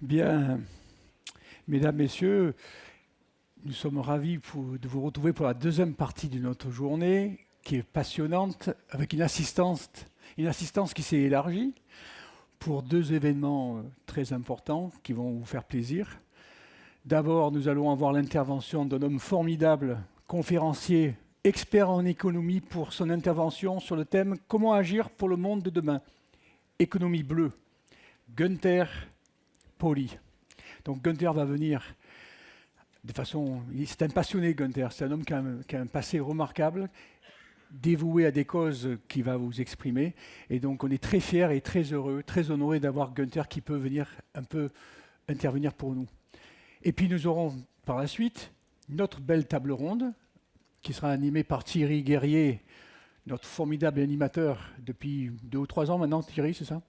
Bien, mesdames, messieurs, nous sommes ravis de vous retrouver pour la deuxième partie de notre journée, qui est passionnante, avec une assistance qui s'est élargie pour deux événements très importants qui vont vous faire plaisir. D'abord, nous allons avoir l'intervention d'un homme formidable, conférencier, expert en économie pour son intervention sur le thème « Comment agir pour le monde de demain ?» Économie bleue, Günther Pauli. Donc Günther va venir de façon... C'est un passionné, Günther. C'est un homme qui a un passé remarquable, dévoué à des causes qu'il va vous exprimer. Et donc on est très fiers et très heureux, très honorés d'avoir Günther qui peut venir un peu intervenir pour nous. Et puis nous aurons par la suite notre belle table ronde qui sera animée par Thierry Guerrier, notre formidable animateur depuis 2 ou 3 ans maintenant, Thierry, c'est ça ?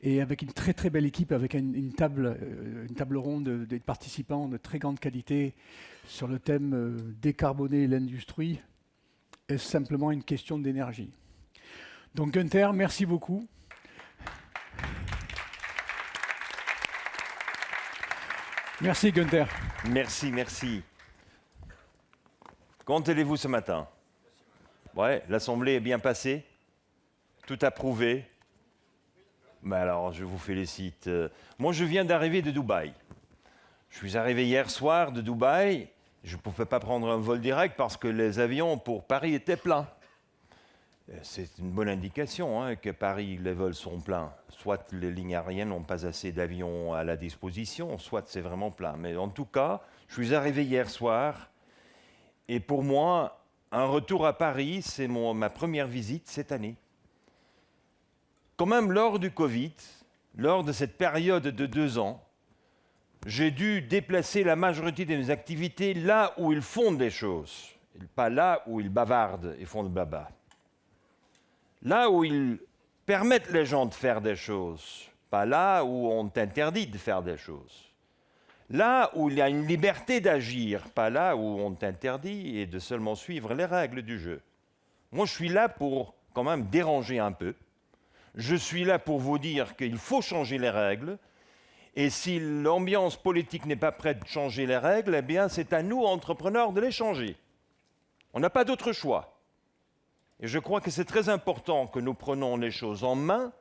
Et avec une très très belle équipe, avec une table ronde de participants de très grande qualité sur le thème décarboner l'industrie. Est-ce simplement une question d'énergie? Donc Günther, merci beaucoup. Merci Günther. Merci. Comment allez-vous ce matin? Ouais, l'Assemblée est bien passée? Tout approuvé? Ben alors, je vous félicite. Moi, je viens d'arriver de Dubaï. Je suis arrivé hier soir de Dubaï. Je ne pouvais pas prendre un vol direct parce que les avions pour Paris étaient pleins. C'est une bonne indication que Paris, les vols sont pleins. Soit les lignes aériennes n'ont pas assez d'avions à la disposition, soit c'est vraiment plein. Mais en tout cas, je suis arrivé hier soir. Et pour moi, un retour à Paris, c'est ma première visite cette année. Quand même, lors du Covid, lors de cette période de 2 ans, j'ai dû déplacer la majorité de mes activités là où ils font des choses, et pas là où ils bavardent et font le blabla. Là où ils permettent les gens de faire des choses, pas là où on t'interdit de faire des choses. Là où il y a une liberté d'agir, pas là où on t'interdit et de seulement suivre les règles du jeu. Moi, je suis là pour quand même déranger un peu. Je suis là pour vous dire qu'il faut changer les règles. Et si l'ambiance politique n'est pas prête de changer les règles, eh bien, c'est à nous, entrepreneurs, de les changer. On n'a pas d'autre choix. Et je crois que c'est très important que nous prenions les choses en main,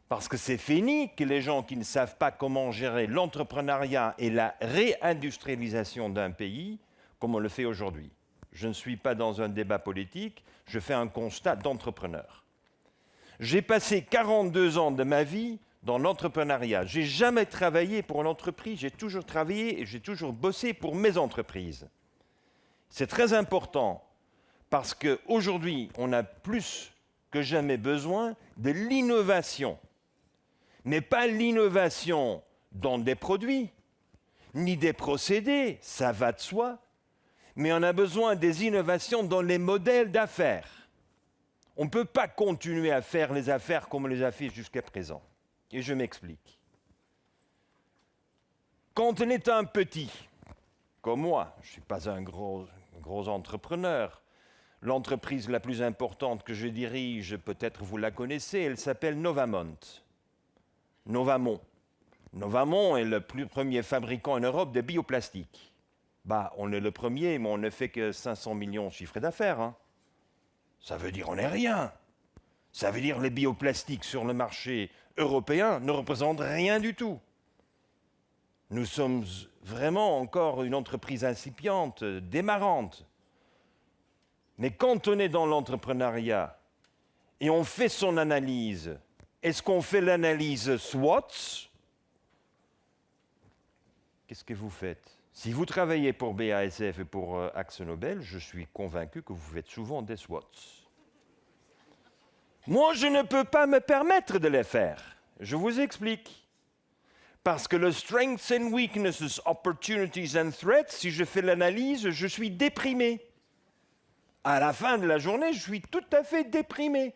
parce que c'est fini que les gens qui ne savent pas comment gérer l'entrepreneuriat et la réindustrialisation d'un pays, comme on le fait aujourd'hui. Je ne suis pas dans un débat politique, je fais un constat d'entrepreneur. J'ai passé 42 ans de ma vie dans l'entrepreneuriat. Je n'ai jamais travaillé pour une entreprise, j'ai toujours travaillé et j'ai toujours bossé pour mes entreprises. C'est très important parce qu'aujourd'hui, on a plus que jamais besoin de l'innovation. Mais pas l'innovation dans des produits, ni des procédés, ça va de soi, mais on a besoin des innovations dans les modèles d'affaires. On ne peut pas continuer à faire les affaires comme on les a fait jusqu'à présent. Et je m'explique. Quand on est un petit, comme moi, je ne suis pas un gros entrepreneur, l'entreprise la plus importante que je dirige, peut-être vous la connaissez, elle s'appelle Novamont. Novamont est le premier fabricant en Europe de bioplastique. On est le premier, mais on ne fait que 500 millions de chiffre d'affaires. Ça veut dire on n'est rien. Ça veut dire les bioplastiques sur le marché européen ne représentent rien du tout. Nous sommes vraiment encore une entreprise incipiente, démarrante. Mais quand on est dans l'entrepreneuriat et on fait son analyse, est-ce qu'on fait l'analyse SWOT? Qu'est-ce que vous faites? Si vous travaillez pour BASF et pour AkzoNobel, je suis convaincu que vous faites souvent des SWOT. Moi, je ne peux pas me permettre de les faire. Je vous explique. Parce que le strengths and weaknesses, opportunities and threats, si je fais l'analyse, je suis déprimé. À la fin de la journée, je suis tout à fait déprimé.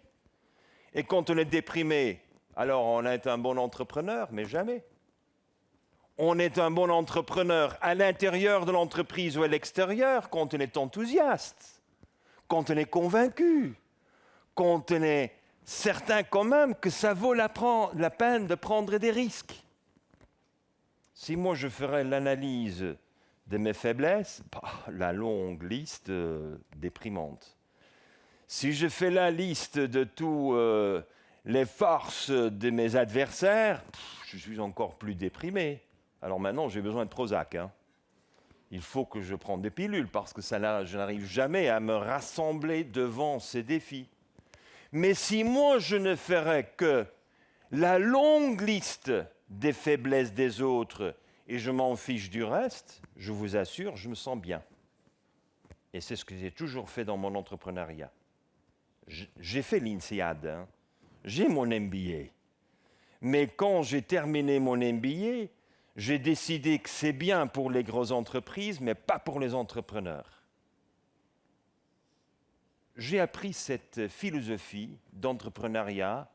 Et quand on est déprimé, alors on est un bon entrepreneur, mais jamais. On est un bon entrepreneur à l'intérieur de l'entreprise ou à l'extérieur quand on est enthousiaste, quand on est convaincu, quand on est certain quand même que ça vaut la peine de prendre des risques. Si moi je ferais l'analyse de mes faiblesses, la longue liste déprimante. Si je fais la liste de tous les forces de mes adversaires, je suis encore plus déprimé. Alors maintenant, j'ai besoin de Prozac. Hein. Il faut que je prenne des pilules parce que je n'arrive jamais à me rassembler devant ces défis. Mais si moi, je ne ferais que la longue liste des faiblesses des autres et je m'en fiche du reste, je vous assure, je me sens bien. Et c'est ce que j'ai toujours fait dans mon entrepreneuriat. J'ai fait l'INSEAD, hein. J'ai mon MBA. Mais quand j'ai terminé mon MBA, j'ai décidé que c'est bien pour les grosses entreprises, mais pas pour les entrepreneurs. J'ai appris cette philosophie d'entrepreneuriat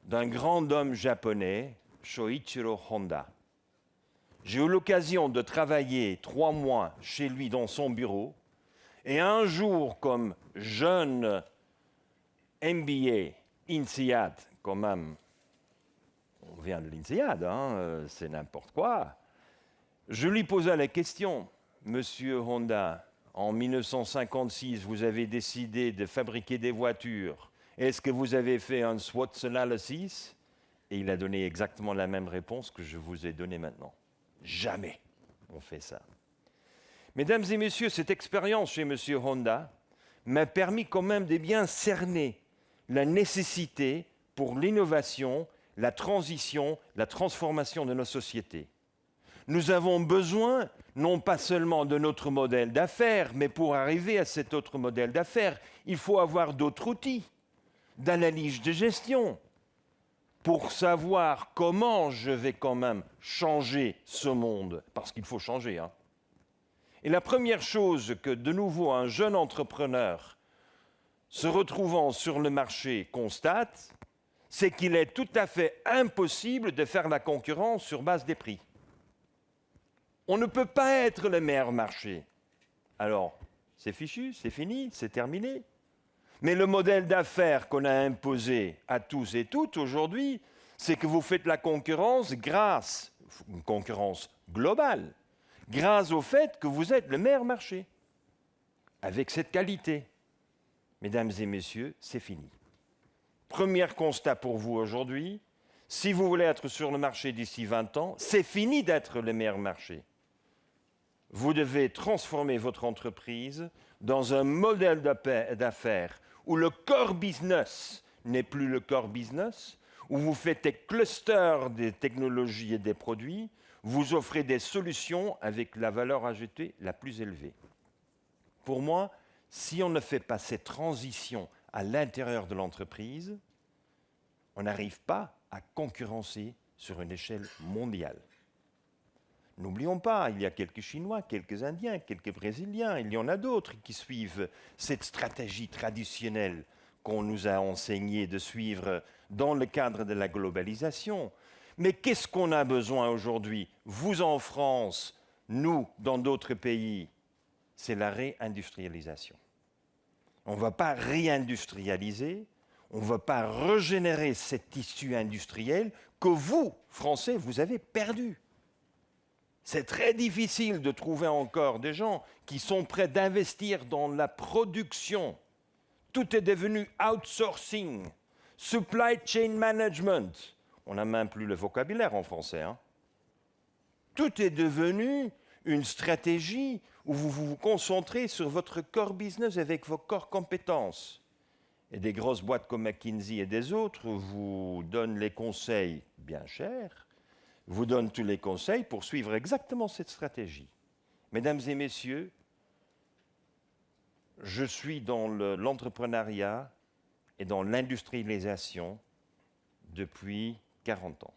d'un grand homme japonais, Shoichiro Honda. J'ai eu l'occasion de travailler 3 mois chez lui dans son bureau, et un jour, comme jeune MBA, INSEAD, quand même, on vient de l'INSEAD, hein, c'est n'importe quoi. Je lui posais la question, Monsieur Honda, en 1956, vous avez décidé de fabriquer des voitures. Est-ce que vous avez fait un SWOT analysis? Et il a donné exactement la même réponse que je vous ai donnée maintenant. Jamais on fait ça. Mesdames et messieurs, cette expérience chez Monsieur Honda m'a permis quand même de bien cerner la nécessité pour l'innovation, la transition, la transformation de nos sociétés. Nous avons besoin, non pas seulement de notre modèle d'affaires, mais pour arriver à cet autre modèle d'affaires, il faut avoir d'autres outils d'analyse de gestion pour savoir comment je vais quand même changer ce monde, parce qu'il faut changer. Hein. Et la première chose que, de nouveau, un jeune entrepreneur se retrouvant sur le marché constate, c'est qu'il est tout à fait impossible de faire la concurrence sur base des prix. On ne peut pas être le meilleur marché. Alors, c'est fichu, c'est fini, c'est terminé. Mais le modèle d'affaires qu'on a imposé à tous et toutes aujourd'hui, c'est que vous faites la concurrence grâce, une concurrence globale, grâce au fait que vous êtes le meilleur marché, avec cette qualité. Mesdames et messieurs, c'est fini. Premier constat pour vous aujourd'hui, si vous voulez être sur le marché d'ici 20 ans, c'est fini d'être le meilleur marché. Vous devez transformer votre entreprise dans un modèle d'affaires où le core business n'est plus le core business, où vous faites des clusters des technologies et des produits, vous offrez des solutions avec la valeur ajoutée la plus élevée. Pour moi, si on ne fait pas cette transition à l'intérieur de l'entreprise, on n'arrive pas à concurrencer sur une échelle mondiale. N'oublions pas, il y a quelques Chinois, quelques Indiens, quelques Brésiliens, il y en a d'autres qui suivent cette stratégie traditionnelle qu'on nous a enseigné de suivre dans le cadre de la globalisation. Mais qu'est-ce qu'on a besoin aujourd'hui? Vous en France, nous dans d'autres pays, c'est la réindustrialisation. On ne va pas réindustrialiser, on ne va pas régénérer cette tissu industriel que vous, Français, vous avez perdu. C'est très difficile de trouver encore des gens qui sont prêts d'investir dans la production. Tout est devenu outsourcing, supply chain management. On n'a même plus le vocabulaire en français. Hein. Tout est devenu une stratégie où vous vous concentrez sur votre core business avec vos core compétences. Et des grosses boîtes comme McKinsey et des autres vous donnent les conseils bien chers, vous donnent tous les conseils pour suivre exactement cette stratégie. Mesdames et messieurs, je suis dans l'entrepreneuriat et dans l'industrialisation depuis 40 ans.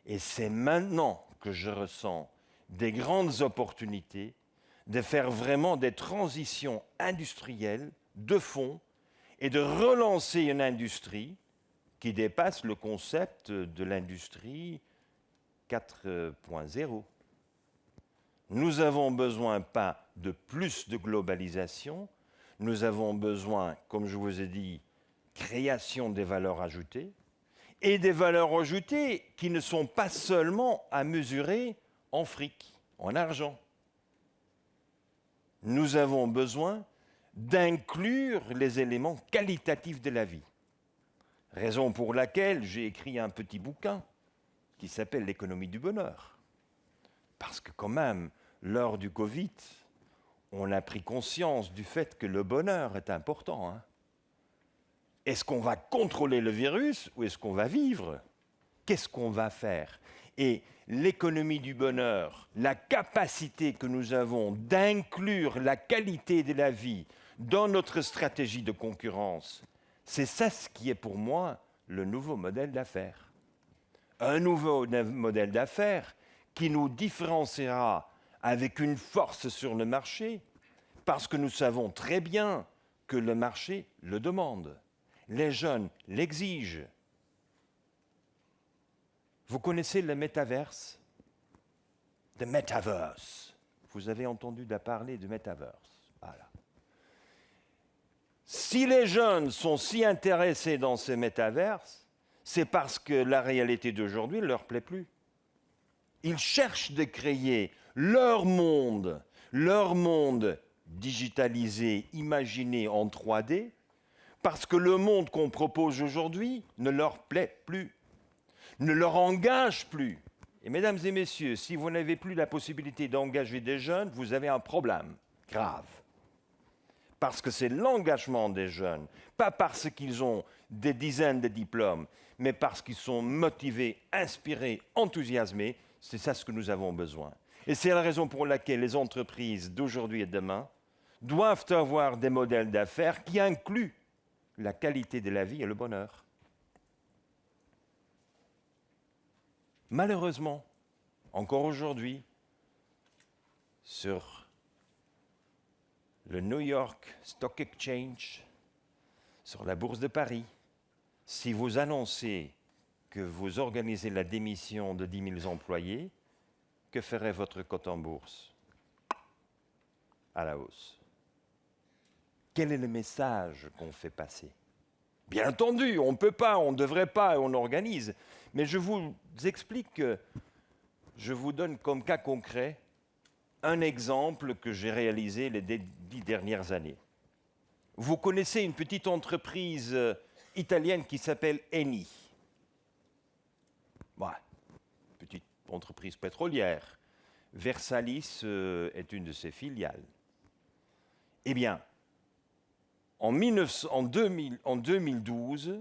Et c'est maintenant que je ressens des grandes opportunités de faire vraiment des transitions industrielles de fond et de relancer une industrie qui dépasse le concept de l'industrie 4.0. Nous avons besoin pas de plus de globalisation, nous avons besoin, comme je vous ai dit, création des valeurs ajoutées, et des valeurs ajoutées qui ne sont pas seulement à mesurer en fric, en argent. Nous avons besoin d'inclure les éléments qualitatifs de la vie. Raison pour laquelle j'ai écrit un petit bouquin qui s'appelle L'économie du bonheur. Parce que quand même, lors du Covid, on a pris conscience du fait que le bonheur est important. Hein. Est-ce qu'on va contrôler le virus ou est-ce qu'on va vivre? Qu'est-ce qu'on va faire? Et l'économie du bonheur, la capacité que nous avons d'inclure la qualité de la vie dans notre stratégie de concurrence, c'est ça ce qui est pour moi le nouveau modèle d'affaires. Un nouveau modèle d'affaires qui nous différenciera avec une force sur le marché, parce que nous savons très bien que le marché le demande. Les jeunes l'exigent. Vous connaissez le métaverse? The metaverse. Vous avez entendu parler du metaverse. Voilà. Si les jeunes sont si intéressés dans ce métaverse, c'est parce que la réalité d'aujourd'hui ne leur plaît plus. Ils cherchent de créer leur monde digitalisé, imaginé en 3D, parce que le monde qu'on propose aujourd'hui ne leur plaît plus, ne leur engage plus. Et mesdames et messieurs, si vous n'avez plus la possibilité d'engager des jeunes, vous avez un problème grave. Parce que c'est l'engagement des jeunes, pas parce qu'ils ont des dizaines de diplômes, mais parce qu'ils sont motivés, inspirés, enthousiasmés. C'est ça ce que nous avons besoin. Et c'est la raison pour laquelle les entreprises d'aujourd'hui et de demain doivent avoir des modèles d'affaires qui incluent la qualité de la vie et le bonheur. Malheureusement, encore aujourd'hui, sur le New York Stock Exchange, sur la Bourse de Paris, si vous annoncez que vous organisez la démission de 10 000 employés, que ferait votre cote en bourse? À la hausse. Quel est le message qu'on fait passer? Bien entendu, on ne peut pas, on ne devrait pas, on organise. Mais je vous explique que je vous donne comme cas concret un exemple que j'ai réalisé les 10 dernières années. Vous connaissez une petite entreprise italienne qui s'appelle Eni. Voilà, petite entreprise pétrolière. Versalis est une de ses filiales. Eh bien, en 2012,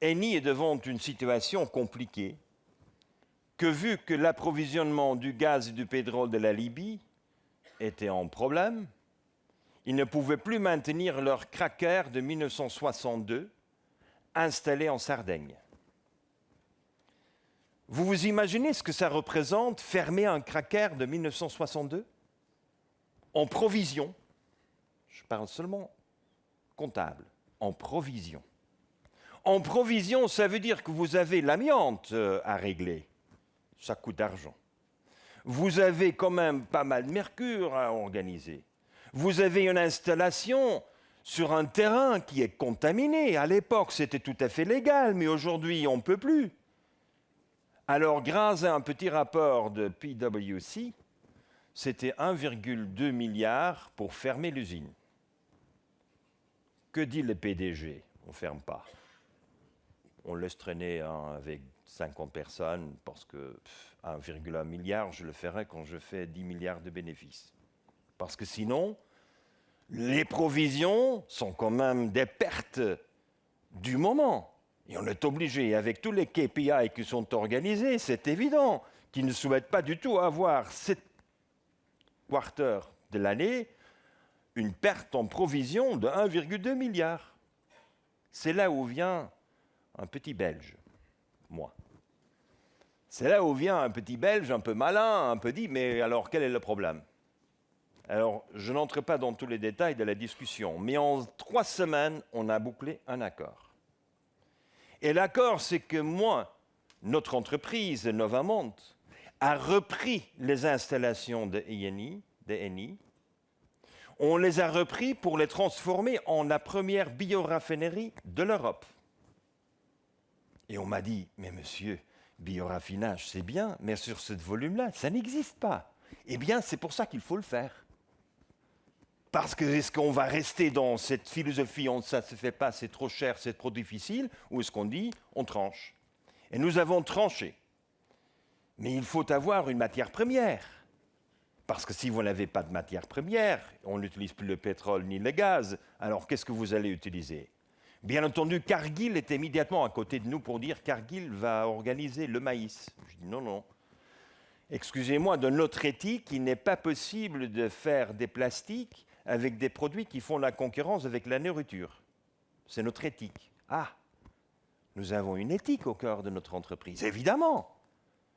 Eni est devant une situation compliquée, que vu que l'approvisionnement du gaz et du pétrole de la Libye était en problème, ils ne pouvaient plus maintenir leur cracker de 1962 installé en Sardaigne. Vous vous imaginez ce que ça représente, fermer un cracker de 1962 en provision? Je parle seulement comptable, en provision. En provision, ça veut dire que vous avez l'amiante à régler. Ça coûte d'argent. Vous avez quand même pas mal de mercure à organiser. Vous avez une installation sur un terrain qui est contaminé. À l'époque, c'était tout à fait légal, mais aujourd'hui, on ne peut plus. Alors, grâce à un petit rapport de PwC, c'était 1,2 milliard pour fermer l'usine. Que dit le PDG? On ne ferme pas. On laisse traîner avec 50 personnes parce que 1,1 milliard, je le ferai quand je fais 10 milliards de bénéfices. Parce que sinon, les provisions sont quand même des pertes du moment. Et on est obligé, avec tous les KPI qui sont organisés, c'est évident qu'ils ne souhaitent pas du tout avoir 7 quarters de l'année une perte en provision de 1,2 milliard. C'est là où vient un petit Belge, moi. C'est là où vient un petit Belge un peu malin, un peu dit, mais alors quel est le problème? Alors, je n'entre pas dans tous les détails de la discussion, mais en 3 semaines, on a bouclé un accord. Et l'accord, c'est que moi, notre entreprise, Novamont, a repris les installations de Eni. On les a repris pour les transformer en la première bioraffinerie de l'Europe. Et on m'a dit, mais monsieur, Bioraffinage, c'est bien, mais sur ce volume-là, ça n'existe pas. Eh bien, c'est pour ça qu'il faut le faire. Parce que est-ce qu'on va rester dans cette philosophie, ça ne se fait pas, c'est trop cher, c'est trop difficile, ou est-ce qu'on dit, on tranche? Et nous avons tranché. Mais il faut avoir une matière première. Parce que si vous n'avez pas de matière première, on n'utilise plus le pétrole ni le gaz, alors qu'est-ce que vous allez utiliser? Bien entendu, Cargill est immédiatement à côté de nous pour dire Cargill va organiser le maïs. Je dis non, non. Excusez-moi, de notre éthique, il n'est pas possible de faire des plastiques avec des produits qui font la concurrence avec la nourriture. C'est notre éthique. Ah, nous avons une éthique au cœur de notre entreprise, évidemment.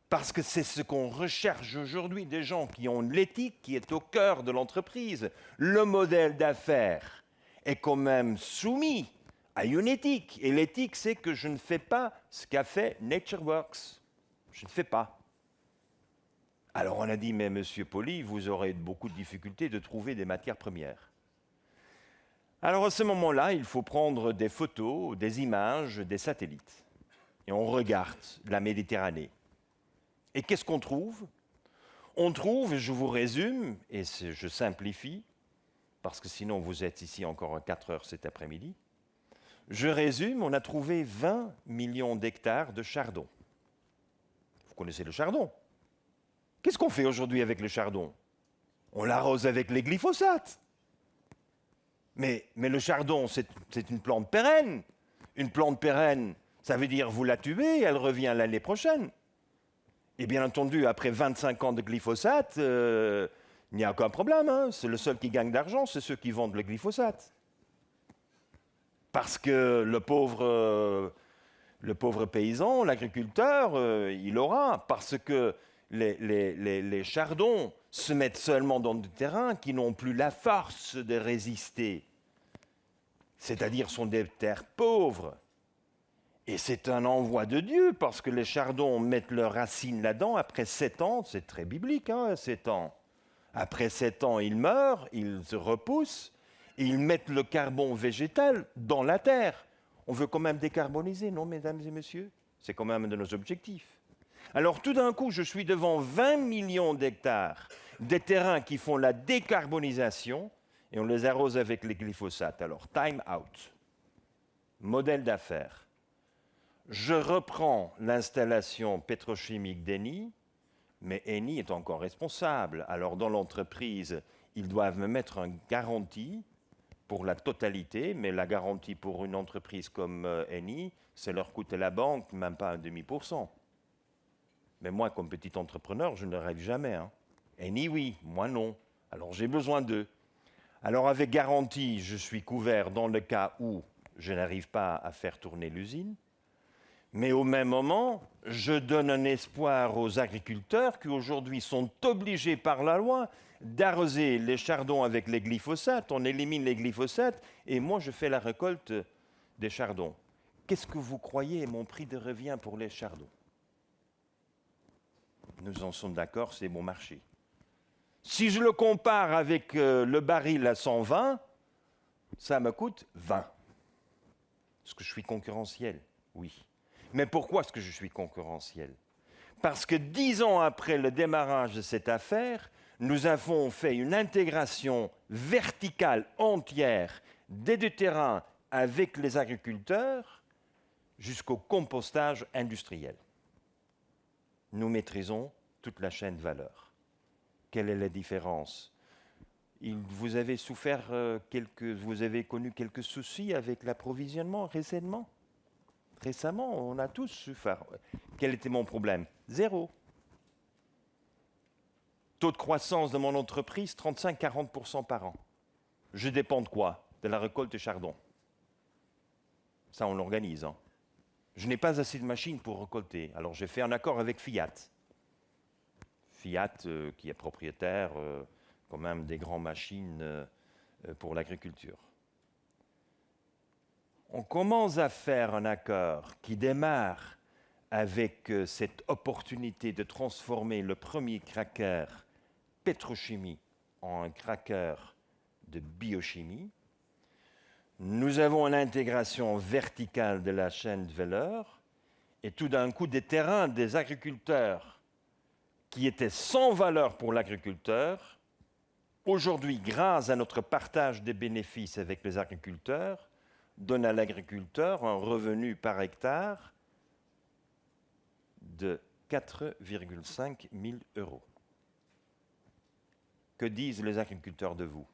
Parce que c'est ce qu'on recherche aujourd'hui, des gens qui ont l'éthique qui est au cœur de l'entreprise. Le modèle d'affaires est quand même soumis à une éthique. Et l'éthique, c'est que je ne fais pas ce qu'a fait NatureWorks. Je ne fais pas. Alors on a dit, mais Monsieur Poli, vous aurez beaucoup de difficultés de trouver des matières premières. Alors à ce moment-là, il faut prendre des photos, des images, des satellites. Et on regarde la Méditerranée. Et qu'est-ce qu'on trouve? On trouve, je vous résume, et je simplifie, parce que sinon vous êtes ici encore 4 heures cet après-midi. Je résume, on a trouvé 20 millions d'hectares de chardon. Vous connaissez le chardon? Qu'est-ce qu'on fait aujourd'hui avec le chardon? On l'arrose avec les glyphosates. Mais le chardon, c'est une plante pérenne. Une plante pérenne, ça veut dire vous la tuez, elle revient l'année prochaine. Et bien entendu, après 25 ans de glyphosate, il n'y a aucun problème. Hein. C'est le seul qui gagne d'argent, c'est ceux qui vendent le glyphosate. Parce que le pauvre paysan, l'agriculteur, il aura. Parce que les chardons se mettent seulement dans des terrains qui n'ont plus la force de résister. C'est-à-dire sont des terres pauvres. Et c'est un envoi de Dieu, parce que les chardons mettent leurs racines là-dedans. Après 7 ans, c'est très biblique, 7 ans. Après 7 ans, ils meurent, ils se repoussent, et ils mettent le carbone végétal dans la terre. On veut quand même décarboniser, non, mesdames et messieurs? C'est quand même un de nos objectifs. Alors tout d'un coup, je suis devant 20 millions d'hectares, des terrains qui font la décarbonisation, et on les arrose avec les glyphosates. Alors, time out. Modèle d'affaires. Je reprends l'installation pétrochimique d'Eni, mais Eni est encore responsable. Alors dans l'entreprise, ils doivent me mettre une garantie pour la totalité, mais la garantie pour une entreprise comme Eni, ça leur coûte à la banque même pas 0,5%. Mais moi, comme petit entrepreneur, je ne rêve jamais. Eni, oui, moi non. Alors j'ai besoin d'eux. Alors avec garantie, je suis couvert dans le cas où je n'arrive pas à faire tourner l'usine. Mais au même moment, je donne un espoir aux agriculteurs qui aujourd'hui sont obligés par la loi d'arroser les chardons avec les glyphosates. On élimine les glyphosates et moi je fais la récolte des chardons. Qu'est-ce que vous croyez est mon prix de revient pour les chardons? Nous en sommes d'accord, c'est bon marché. Si je le compare avec le baril à 120, ça me coûte 20. Est-ce que je suis concurrentiel? Oui. Mais pourquoi est-ce que je suis concurrentiel? Parce que 10 ans après le démarrage de cette affaire, nous avons fait une intégration verticale entière des deux terrains avec les agriculteurs jusqu'au compostage industriel. Nous maîtrisons toute la chaîne de valeur. Quelle est la différence? Vous avez vous avez connu quelques soucis avec l'approvisionnement récemment? Récemment, on a tous souffert. Quel était mon problème? 0. Taux de croissance de mon entreprise, 35-40% par an. Je dépends de quoi? De la récolte de chardon. Ça, on l'organise. Je n'ai pas assez de machines pour récolter. Alors, j'ai fait un accord avec Fiat. Fiat, qui est propriétaire quand même des grandes machines pour l'agriculture. On commence à faire un accord qui démarre avec cette opportunité de transformer le premier cracker pétrochimie en un cracker de biochimie. Nous avons une intégration verticale de la chaîne de valeur Et tout d'un coup, des terrains des agriculteurs qui étaient sans valeur pour l'agriculteur, aujourd'hui, grâce à notre partage des bénéfices avec les agriculteurs, donnent à l'agriculteur un revenu par hectare de 4,5 000 euros. Que disent les agriculteurs de vous?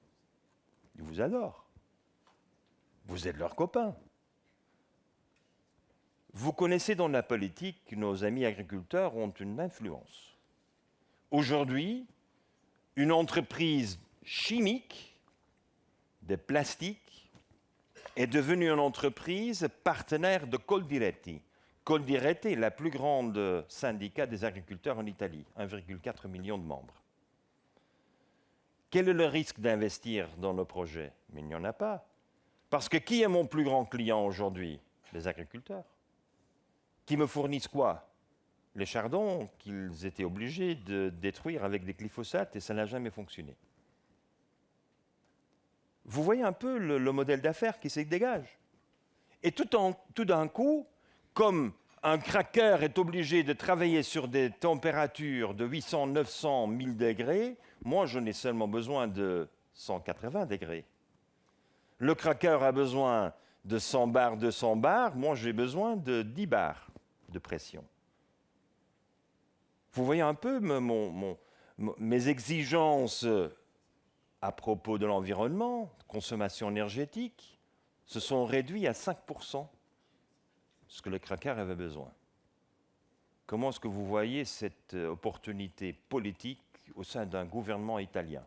Ils vous adorent. Vous êtes leurs copains. Vous connaissez dans la politique que nos amis agriculteurs ont une influence. Aujourd'hui, une entreprise chimique de plastique est devenue une entreprise partenaire de Coldiretti. Coldiretti est la plus grande syndicat des agriculteurs en Italie, 1,4 million de membres. Quel est le risque d'investir dans nos projets? Mais il n'y en a pas. Parce que qui est mon plus grand client aujourd'hui? Les agriculteurs. Qui me fournissent quoi? Les chardons qu'ils étaient obligés de détruire avec des glyphosates et ça n'a jamais fonctionné. Vous voyez un peu le modèle d'affaires qui se dégage. Et tout d'un coup, comme un cracker est obligé de travailler sur des températures de 800, 900, 1000 degrés, moi je n'ai seulement besoin de 180 degrés. Le cracker a besoin de 100 bars, 200 bars, moi j'ai besoin de 10 bars de pression. Vous voyez un peu mes exigences à propos de l'environnement, consommation énergétique, se sont réduites à 5%, ce que le cracker avait besoin. Comment est-ce que vous voyez cette opportunité politique au sein d'un gouvernement italien?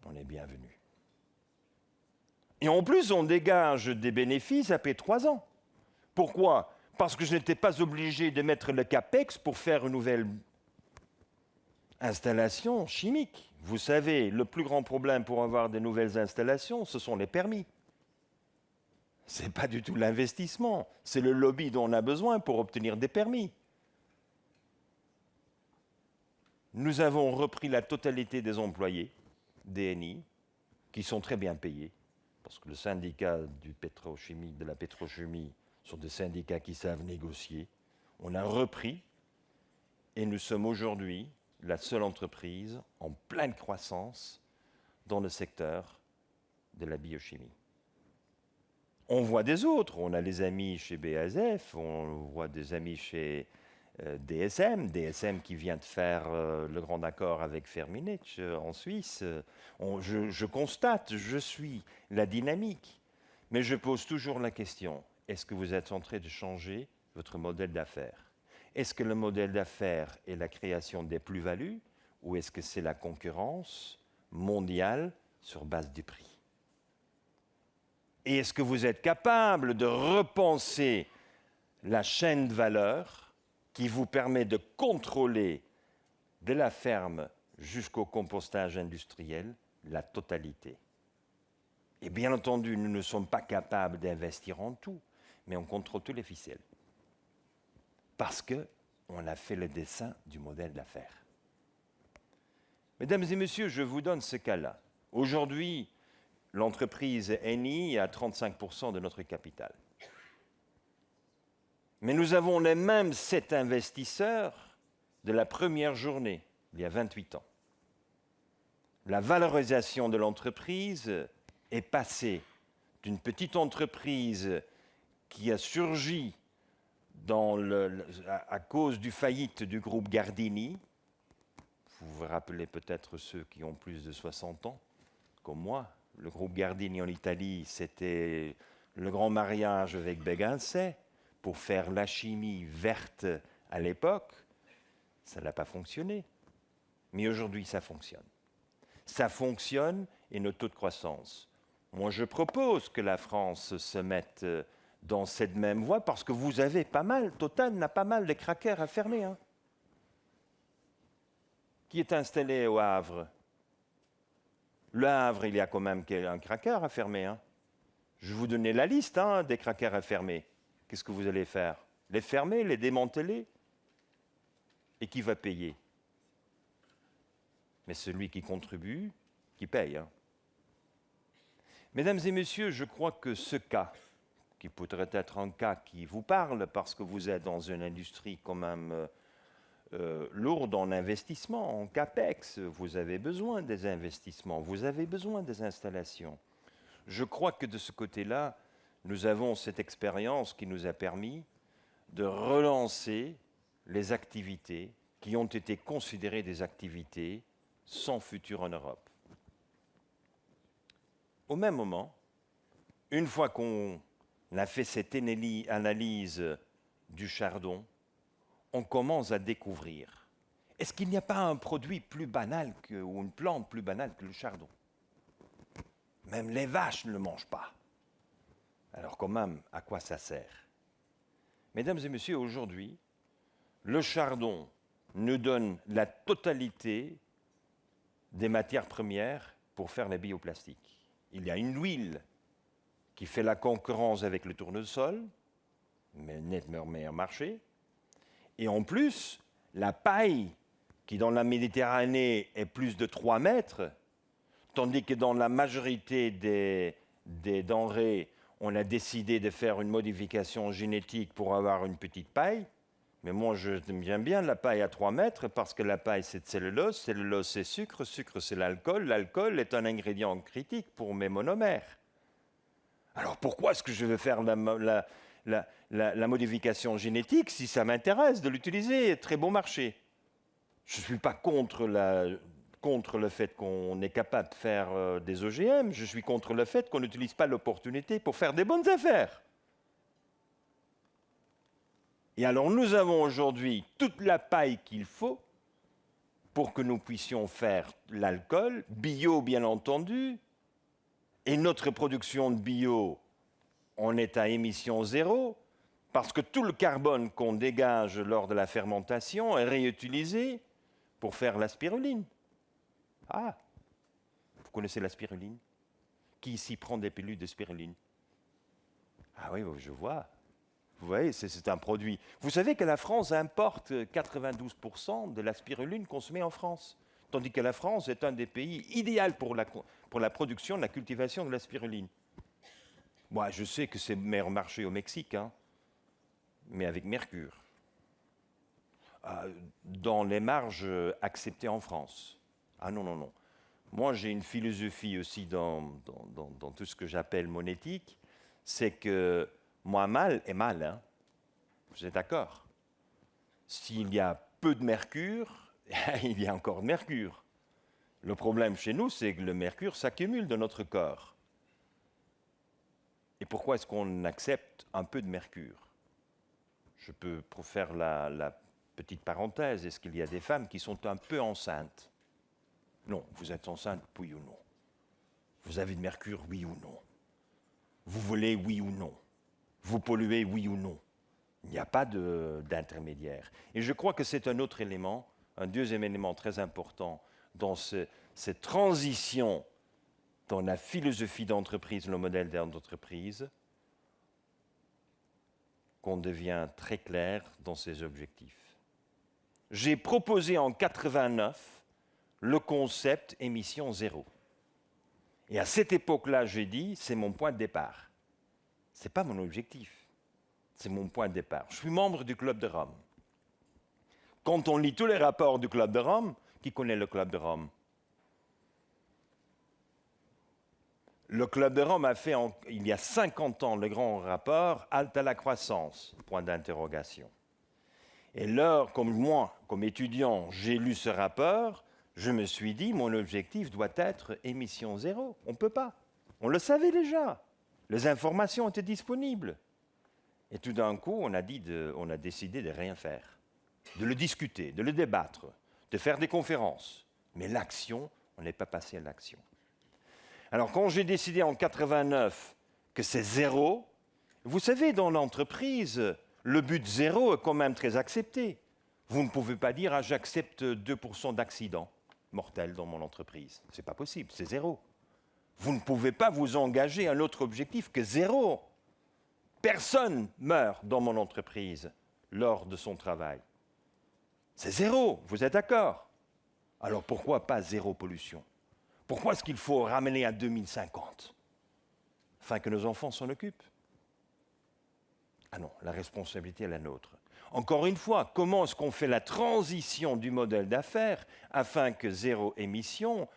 On est bienvenu. Et en plus, on dégage des bénéfices après 3 ans. Pourquoi? Parce que je n'étais pas obligé de mettre le CAPEX pour faire une nouvelle installation chimique. Vous savez, le plus grand problème pour avoir de nouvelles installations, ce sont les permis. Ce n'est pas du tout l'investissement, c'est le lobby dont on a besoin pour obtenir des permis. Nous avons repris la totalité des employés d'ENI, qui sont très bien payés, parce que le syndicat de la pétrochimie sont des syndicats qui savent négocier. On a repris et nous sommes aujourd'hui la seule entreprise en pleine croissance dans le secteur de la biochimie. On voit des autres, on a les amis chez BASF, on voit des amis chez DSM qui vient de faire le grand accord avec Firmenich en Suisse. Je constate, je suis la dynamique, mais je pose toujours la question, est-ce que vous êtes en train de changer votre modèle d'affaires? Est-ce que le modèle d'affaires est la création des plus-values ou est-ce que c'est la concurrence mondiale sur base du prix? Et est-ce que vous êtes capable de repenser la chaîne de valeur qui vous permet de contrôler de la ferme jusqu'au compostage industriel la totalité? Et bien entendu, nous ne sommes pas capables d'investir en tout, mais on contrôle tous les ficelles. Parce qu'on a fait le dessin du modèle d'affaires. Mesdames et messieurs, je vous donne ce cas-là. Aujourd'hui, l'entreprise Eni a 35% de notre capital. Mais nous avons les mêmes 7 investisseurs de la première journée, il y a 28 ans. La valorisation de l'entreprise est passée d'une petite entreprise qui a surgi à cause du faillite du groupe Gardini. Vous vous rappelez peut-être ceux qui ont plus de 60 ans, comme moi. Le groupe Gardini en Italie, c'était le grand mariage avec Bégansé pour faire la chimie verte à l'époque. Ça n'a pas fonctionné. Mais aujourd'hui, ça fonctionne. Ça fonctionne et notre taux de croissance. Moi, je propose que la France se mette dans cette même voie parce que vous avez pas mal, Total n'a pas mal de crackers à fermer. Hein. Qui est installé au Havre? Le Havre, il y a quand même un cracker à fermer. Hein. Je vais vous donner la liste des crackers à fermer. Qu'est-ce que vous allez faire? Les fermer, les démanteler? Et qui va payer? Mais celui qui contribue, qui paye. Hein. Mesdames et messieurs, je crois que ce cas qui pourrait être un cas qui vous parle parce que vous êtes dans une industrie quand même lourde en investissement, en CAPEX. Vous avez besoin des investissements, vous avez besoin des installations. Je crois que de ce côté-là, nous avons cette expérience qui nous a permis de relancer les activités qui ont été considérées des activités sans futur en Europe. Au même moment, une fois qu'on a fait cette analyse du chardon, on commence à découvrir, est-ce qu'il n'y a pas un produit plus banal ou une plante plus banale que le chardon? Même les vaches ne le mangent pas. Alors quand même, à quoi ça sert? Mesdames et messieurs, aujourd'hui, le chardon nous donne la totalité des matières premières pour faire les bioplastiques. Il y a une huile qui fait la concurrence avec le tournesol, mais nettement meilleur marché. Et en plus, la paille, qui dans la Méditerranée est plus de 3 mètres, tandis que dans la majorité des denrées, on a décidé de faire une modification génétique pour avoir une petite paille. Mais moi, j'aime bien la paille à 3 mètres parce que la paille, c'est de cellulose, cellulose, c'est sucre, sucre, c'est l'alcool. L'alcool est un ingrédient critique pour mes monomères. Alors pourquoi est-ce que je veux faire la modification génétique si ça m'intéresse de l'utiliser? Très bon marché. Je ne suis pas contre le fait qu'on est capable de faire des OGM, je suis contre le fait qu'on n'utilise pas l'opportunité pour faire des bonnes affaires. Et alors nous avons aujourd'hui toute la paille qu'il faut pour que nous puissions faire l'alcool, bio bien entendu, et notre production de bio, on est à émission zéro, parce que tout le carbone qu'on dégage lors de la fermentation est réutilisé pour faire la spiruline. Ah, vous connaissez la spiruline? Qui ici prend des pilules de spiruline? Ah oui, je vois. Vous voyez, c'est un produit. Vous savez que la France importe 92% de la spiruline consommée en France, tandis que la France est un des pays idéaux pour la production, la cultivation de la spiruline. Moi, je sais que c'est le meilleur marché au Mexique, hein, mais avec mercure. Dans les marges acceptées en France. Ah non, non, non. Moi, j'ai une philosophie aussi dans tout ce que j'appelle mon éthique, c'est que moi, mal est mal. Hein. Vous êtes d'accord? S'il y a peu de mercure, il y a encore de mercure. Le problème chez nous, c'est que le mercure s'accumule dans notre corps. Et pourquoi est-ce qu'on accepte un peu de mercure? Je peux faire la petite parenthèse. Est-ce qu'il y a des femmes qui sont un peu enceintes? Non. Vous êtes enceinte, oui ou non? Vous avez de mercure, oui ou non? Vous volez, oui ou non? Vous polluez, oui ou non? Il n'y a pas d'intermédiaire. Et je crois que c'est un autre élément, un deuxième élément très important dans cette transition dans la philosophie d'entreprise, le modèle d'entreprise, qu'on devient très clair dans ses objectifs. J'ai proposé en 89 le concept émission zéro. Et à cette époque-là, j'ai dit, c'est mon point de départ. Ce n'est pas mon objectif, c'est mon point de départ. Je suis membre du Club de Rome. Quand on lit tous les rapports du Club de Rome, qui connaît le Club de Rome? Le Club de Rome a fait, il y a 50 ans, le grand rapport « Halte à la croissance », point d'interrogation. Et là, comme moi, comme étudiant, j'ai lu ce rapport, je me suis dit, mon objectif doit être émission zéro. On ne peut pas. On le savait déjà. Les informations étaient disponibles. Et tout d'un coup, on a décidé de rien faire, de le discuter, de le débattre, de faire des conférences. Mais l'action, on n'est pas passé à l'action. Alors, quand j'ai décidé en 89 que c'est zéro, vous savez, dans l'entreprise, le but zéro est quand même très accepté. Vous ne pouvez pas dire ah, j'accepte 2% d'accidents mortels dans mon entreprise. Ce n'est pas possible, c'est zéro. Vous ne pouvez pas vous engager à un autre objectif que zéro. Personne meurt dans mon entreprise lors de son travail. C'est zéro, vous êtes d'accord? Alors pourquoi pas zéro pollution? Pourquoi est-ce qu'il faut ramener à 2050 afin que nos enfants s'en occupent? Ah non, la responsabilité est la nôtre. Encore une fois, comment est-ce qu'on fait la transition du modèle d'affaires afin que zéro émission,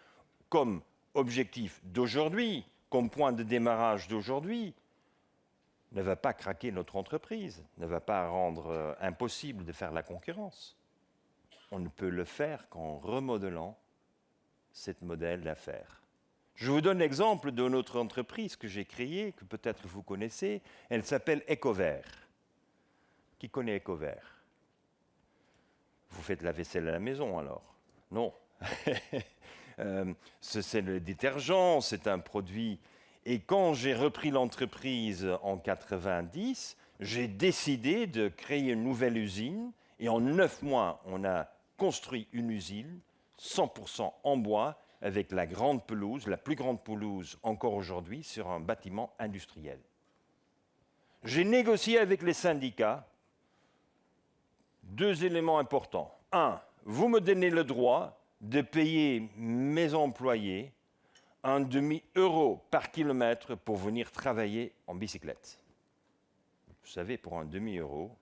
comme objectif d'aujourd'hui, comme point de démarrage d'aujourd'hui, ne va pas craquer notre entreprise, ne va pas rendre impossible de faire la concurrence. On ne peut le faire qu'en remodelant ce modèle d'affaires. Je vous donne l'exemple de notre entreprise que j'ai créée, que peut-être vous connaissez. Elle s'appelle Ecovert. Qui connaît Ecovert? Vous faites la vaisselle à la maison alors? Non. C'est le détergent, c'est un produit. Et quand j'ai repris l'entreprise en 90, j'ai décidé de créer une nouvelle usine. Et en 9 mois, on a construit une usine 100% en bois, avec la grande pelouse, la plus grande pelouse encore aujourd'hui, sur un bâtiment industriel. J'ai négocié avec les syndicats 2 éléments importants. 1, vous me donnez le droit de payer mes employés 1 demi-euro par kilomètre pour venir travailler en bicyclette. Vous savez, pour 1 demi-euro,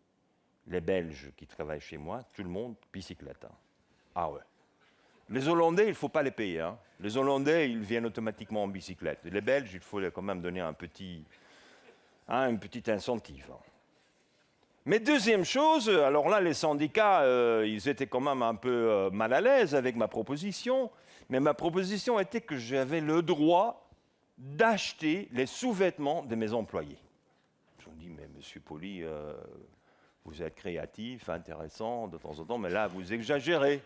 les Belges qui travaillent chez moi, tout le monde bicyclette. Hein. Ah ouais. Les Hollandais, il ne faut pas les payer. Hein. Les Hollandais, ils viennent automatiquement en bicyclette. Les Belges, il faut quand même donner un petit incentive. Hein. Mais deuxième chose, alors là, les syndicats, ils étaient quand même un peu mal à l'aise avec ma proposition. Mais ma proposition était que j'avais le droit d'acheter les sous-vêtements de mes employés. Je me dis, mais monsieur Poli, vous êtes créatif, intéressant de temps en temps, mais là, vous exagérez.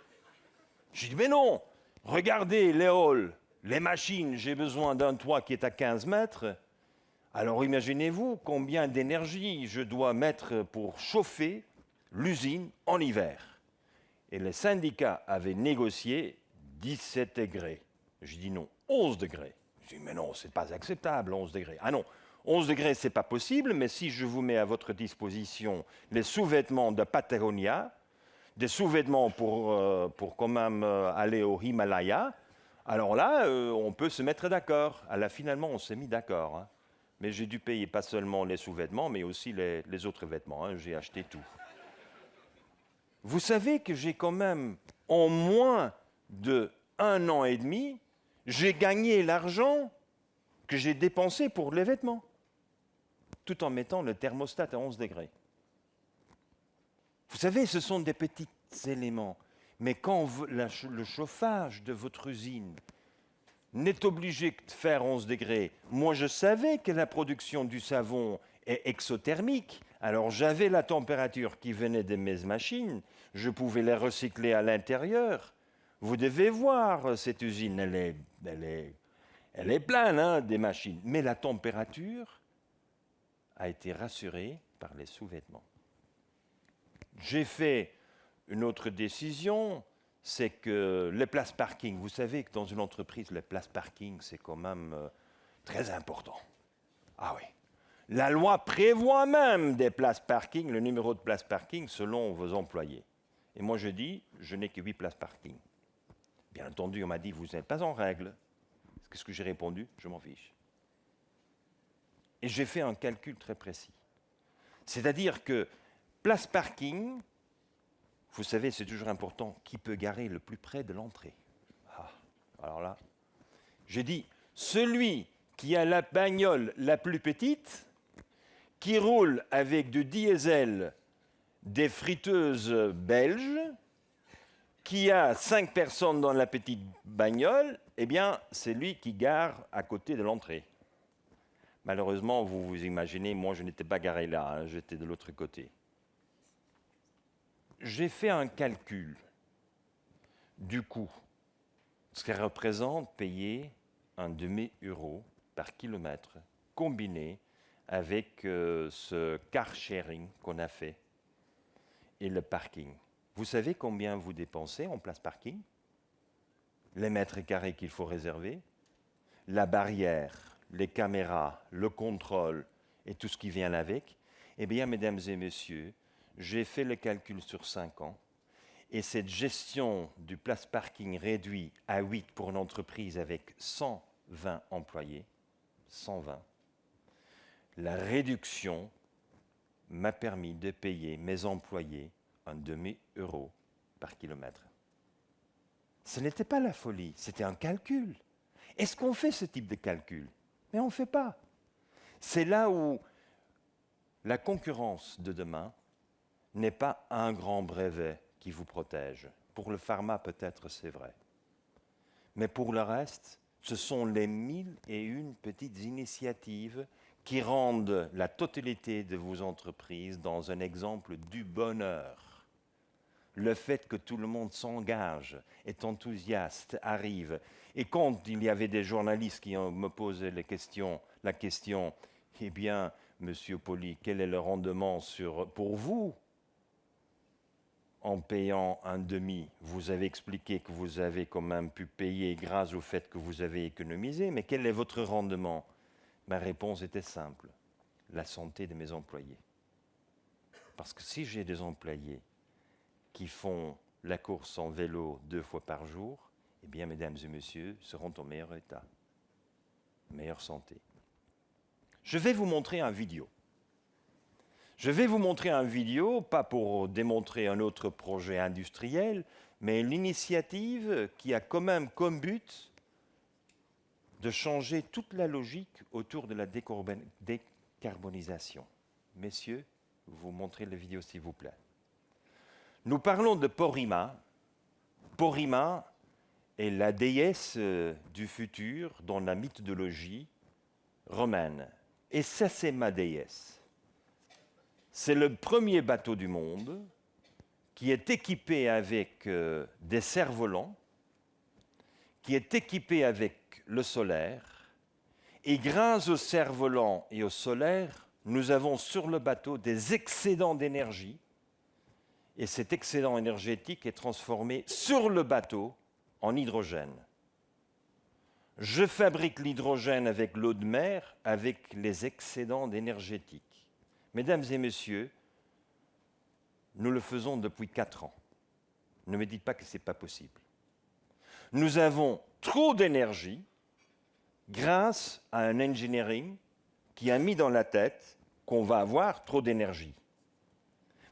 J'ai dit, mais non, regardez les halls, les machines, j'ai besoin d'un toit qui est à 15 mètres. Alors imaginez-vous combien d'énergie je dois mettre pour chauffer l'usine en hiver. Et les syndicats avaient négocié 17 degrés. Je dis non, 11 degrés. Je dis, mais non, ce n'est pas acceptable, 11 degrés. Ah non, 11 degrés, ce n'est pas possible, mais si je vous mets à votre disposition les sous-vêtements de Patagonia, des sous-vêtements pour quand même aller au Himalaya, alors là, on peut se mettre d'accord. Alors finalement, on s'est mis d'accord. Hein. Mais j'ai dû payer pas seulement les sous-vêtements, mais aussi les autres vêtements. Hein. J'ai acheté tout. Vous savez que j'ai quand même, en moins de 1 an et demi, j'ai gagné l'argent que j'ai dépensé pour les vêtements, tout en mettant le thermostat à 11 degrés. Vous savez, ce sont des petits éléments. Mais quand le chauffage de votre usine n'est obligé que de faire 11 degrés, moi je savais que la production du savon est exothermique. Alors j'avais la température qui venait de mes machines, je pouvais les recycler à l'intérieur. Vous devez voir cette usine, elle est pleine hein, des machines. Mais la température a été rassurée par les sous-vêtements. J'ai fait une autre décision, c'est que les places parking, vous savez que dans une entreprise, les places parking, c'est quand même très important. Ah oui. La loi prévoit même des places parking, le numéro de place parking selon vos employés. Et moi je dis, je n'ai que 8 places parking. Bien entendu, on m'a dit, vous n'êtes pas en règle. Qu'est-ce que j'ai répondu? Je m'en fiche. Et j'ai fait un calcul très précis. C'est-à-dire que place parking, vous savez, c'est toujours important, qui peut garer le plus près de l'entrée. Ah, alors là, j'ai dit, celui qui a la bagnole la plus petite, qui roule avec du diesel des friteuses belges, qui a 5 personnes dans la petite bagnole, eh bien, c'est lui qui gare à côté de l'entrée. Malheureusement, vous vous imaginez, moi, je n'étais pas garé là, hein, j'étais de l'autre côté. J'ai fait un calcul du coût, ce qui représente payer 1 demi-euro par kilomètre, combiné avec ce car sharing qu'on a fait et le parking. Vous savez combien vous dépensez en place parking? Les mètres carrés qu'il faut réserver, la barrière, les caméras, le contrôle et tout ce qui vient avec. Eh bien, mesdames et messieurs, j'ai fait le calcul sur 5 ans et cette gestion du place parking réduit à 8 pour une entreprise avec 120 employés, 120, la réduction m'a permis de payer mes employés un demi-euro par kilomètre. Ce n'était pas la folie, c'était un calcul. Est-ce qu'on fait ce type de calcul? Mais on ne fait pas. C'est là où la concurrence de demain n'est pas un grand brevet qui vous protège. Pour le pharma, peut-être, c'est vrai. Mais pour le reste, ce sont les 1001 petites initiatives qui rendent la totalité de vos entreprises dans un exemple du bonheur. Le fait que tout le monde s'engage, est enthousiaste, arrive. Et quand il y avait des journalistes qui me posaient la question, eh bien, Monsieur Poli, quel est le rendement pour vous en payant un demi? Vous avez expliqué que vous avez quand même pu payer grâce au fait que vous avez économisé, mais quel est votre rendement? Ma réponse était simple, la santé de mes employés. Parce que si j'ai des employés qui font la course en vélo 2 fois par jour, eh bien, mesdames et messieurs, seront en meilleur état, meilleure santé. Je vais vous montrer un vidéo. Je vais vous montrer un vidéo, pas pour démontrer un autre projet industriel, mais l'initiative qui a quand même comme but de changer toute la logique autour de la décarbonisation. Messieurs, vous montrez la vidéo s'il vous plaît. Nous parlons de Porrima. Porrima est la déesse du futur dans la mythologie romaine. Et ça, c'est ma déesse. C'est le premier bateau du monde qui est équipé avec des cerfs-volants, qui est équipé avec le solaire. Et grâce aux cerfs-volants et au solaire, nous avons sur le bateau des excédents d'énergie. Et cet excédent énergétique est transformé sur le bateau en hydrogène. Je fabrique l'hydrogène avec l'eau de mer, avec les excédents énergétiques. Mesdames et messieurs, nous le faisons depuis 4 ans. Ne me dites pas que ce n'est pas possible. Nous avons trop d'énergie grâce à un engineering qui a mis dans la tête qu'on va avoir trop d'énergie.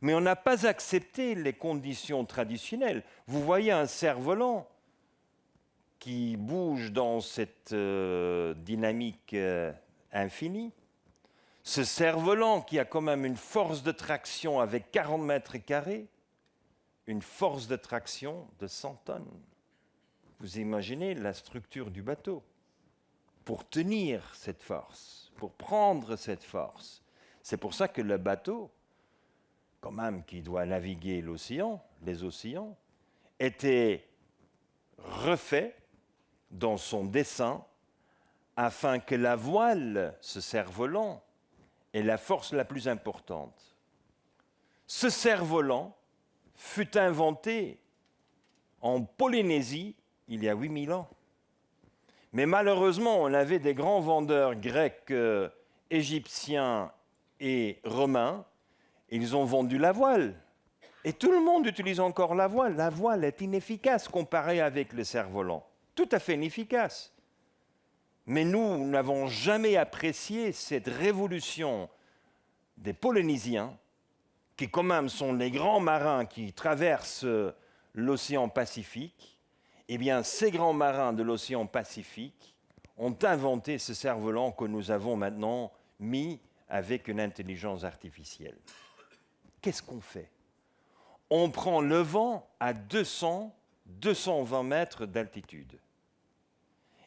Mais on n'a pas accepté les conditions traditionnelles. Vous voyez un cerf-volant qui bouge dans cette dynamique infinie. Ce cerf-volant qui a quand même une force de traction avec 40 mètres carrés, une force de traction de 100 tonnes. Vous imaginez la structure du bateau. Pour tenir cette force, pour prendre cette force. C'est pour ça que le bateau, quand même qui doit naviguer l'océan, les océans, était refait dans son dessin afin que la voile, ce cerf-volant, ait la force la plus importante. Ce cerf-volant fut inventé en Polynésie il y a 8000 ans. Mais malheureusement, on avait des grands vendeurs grecs, égyptiens et romains. Ils ont vendu la voile. Et tout le monde utilise encore la voile. La voile est inefficace comparée avec le cerf-volant. Tout à fait inefficace. Mais nous n'avons jamais apprécié cette révolution des Polynésiens, qui quand même sont les grands marins qui traversent l'océan Pacifique. Eh bien, ces grands marins de l'océan Pacifique ont inventé ce cerf-volant que nous avons maintenant mis avec une intelligence artificielle. Qu'est-ce qu'on fait? On prend le vent à 200-220 mètres d'altitude.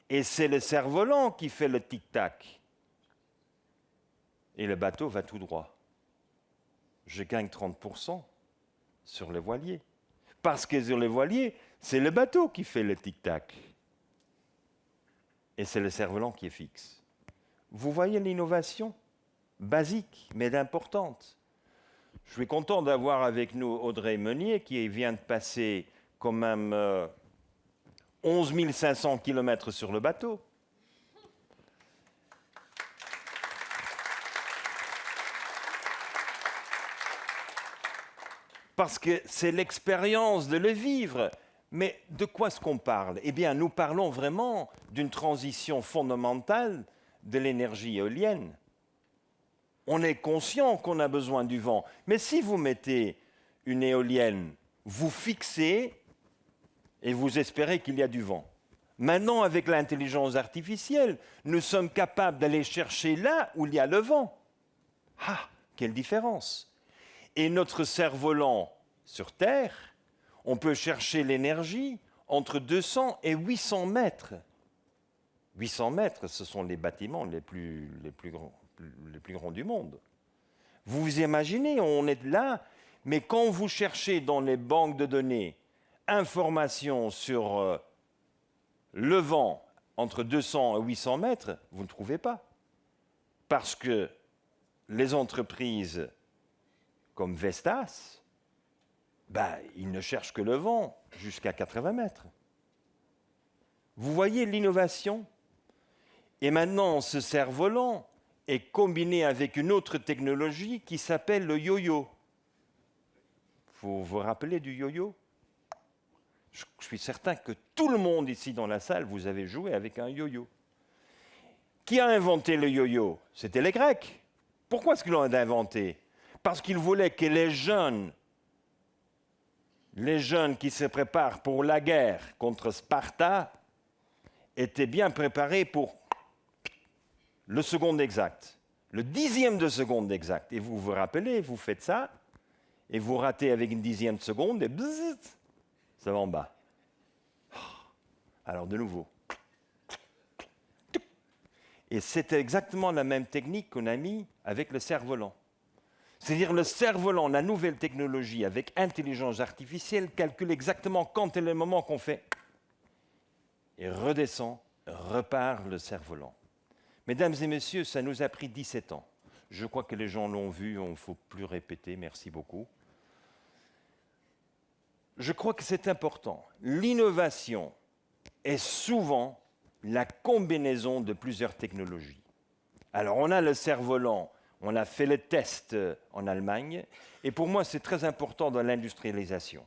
Et c'est le cerf-volant qui fait le tic-tac. Et le bateau va tout droit. Je gagne 30% sur les voiliers. Parce que sur les voiliers, c'est le bateau qui fait le tic-tac. Et c'est le cerf-volant qui est fixe. Vous voyez l'innovation? Basique, mais importante. Je suis content d'avoir avec nous Audrey Meunier, qui vient de passer quand même 11 500 km sur le bateau. Parce que c'est l'expérience de le vivre. Mais de quoi est-ce qu'on parle? Eh bien, nous parlons vraiment d'une transition fondamentale de l'énergie éolienne. On est conscient qu'on a besoin du vent. Mais si vous mettez une éolienne, vous fixez et vous espérez qu'il y a du vent. Maintenant, avec l'intelligence artificielle, nous sommes capables d'aller chercher là où il y a le vent. Ah, quelle différence! Et notre cerf-volant sur Terre, on peut chercher l'énergie entre 200 et 800 mètres. 800 mètres, ce sont les bâtiments les plus grands du monde. Vous vous imaginez, on est là, mais quand vous cherchez dans les banques de données informations sur le vent entre 200 et 800 mètres, vous ne trouvez pas. Parce que les entreprises comme Vestas, ils ne cherchent que le vent jusqu'à 80 mètres. Vous voyez l'innovation? Et maintenant, ce cerf-volant est combiné avec une autre technologie qui s'appelle le yo-yo. Vous vous rappelez du yo-yo? Je suis certain que tout le monde ici dans la salle, vous avez joué avec un yo-yo. Qui a inventé le yo-yo? C'était les Grecs. Pourquoi est-ce qu'ils l'ont inventé? Parce qu'ils voulaient que les jeunes qui se préparent pour la guerre contre Sparta, étaient bien préparés pour le seconde exact, le dixième de seconde exact. Et vous vous rappelez, vous faites ça, et vous ratez avec une dixième de seconde, et bzzz, ça va en bas. Alors de nouveau. Et c'est exactement la même technique qu'on a mis avec le cerf-volant. C'est-à-dire le cerf-volant, la nouvelle technologie avec intelligence artificielle, calcule exactement quand est le moment qu'on fait et redescend, repart le cerf-volant. Mesdames et messieurs, ça nous a pris 17 ans. Je crois que les gens l'ont vu, on ne faut plus répéter, merci beaucoup. Je crois que c'est important. L'innovation est souvent la combinaison de plusieurs technologies. Alors on a le cerf-volant, on a fait le test en Allemagne, et pour moi c'est très important dans l'industrialisation.